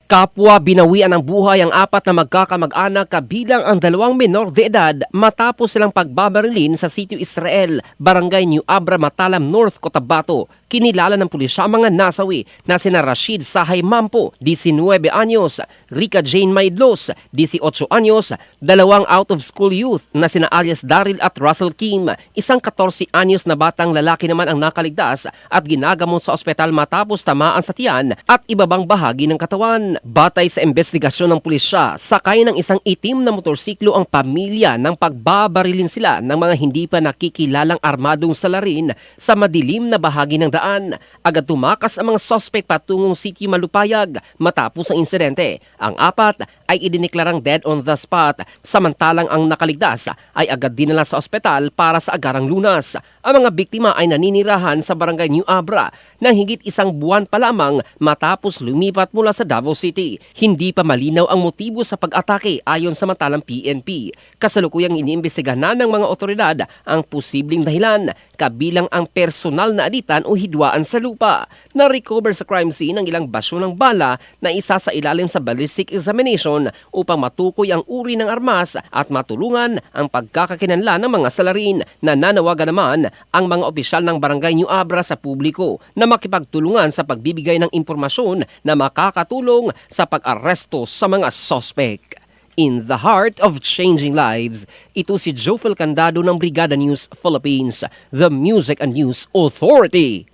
Kapwa binawian ng buhay ang apat na magkakamag-anak kabilang ang dalawang menor de edad matapos silang pagbabarilin sa sitio Israel, Barangay New Abra, Matalam North, Cotabato. Kinilala ng pulisya ang mga nasawi na sina Rashid Sahay Mampo, 19 anyos, Rica Jane Maidlos, 18 anyos, dalawang out-of-school youth na sina alias Daryl at Russell Kim, isang 14 anyos na batang lalaki naman ang nakaligtas at ginagamot sa ospital matapos tamaan sa tiyan at ibabang bahagi ng katawan. Batay sa investigasyon ng pulisya, sakay ng isang itim na motorsiklo ang pamilya nang pagbabarilin sila ng mga hindi pa nakikilalang armadong salarin sa madilim na bahagi ng daan. Agad tumakas ang mga suspect patungong sitio Malupayag matapos ang insidente. Ang apat ay idineklarang dead on the spot, samantalang ang nakaligtas ay agad dinala sa ospital para sa agarang lunas. Ang mga biktima ay naninirahan sa Barangay New Abra na higit isang buwan pa lamang matapos lumipat mula sa Davao City. Hindi pa malinaw ang motibo sa pag-atake ayon sa Matalam PNP. Kasalukuyang iniimbestigahan na ng mga otoridad ang posibleng dahilan, kabilang ang personal na alitan o hidwaan sa lupa. Na-recover sa crime scene ang ilang basyo ng bala na isa sa ilalim sa ballistic examination upang matukoy ang uri ng armas at matulungan ang pagkakakinanlan ng mga salarin. Nananawagan naman ang mga opisyal ng Barangay New Abra sa publiko na makipagtulungan sa pagbibigay ng impormasyon na makakatulong sa pag-aresto sa mga suspect. In the heart of changing lives, ito si Jofel Candado ng Brigada News Philippines, the Music and News Authority.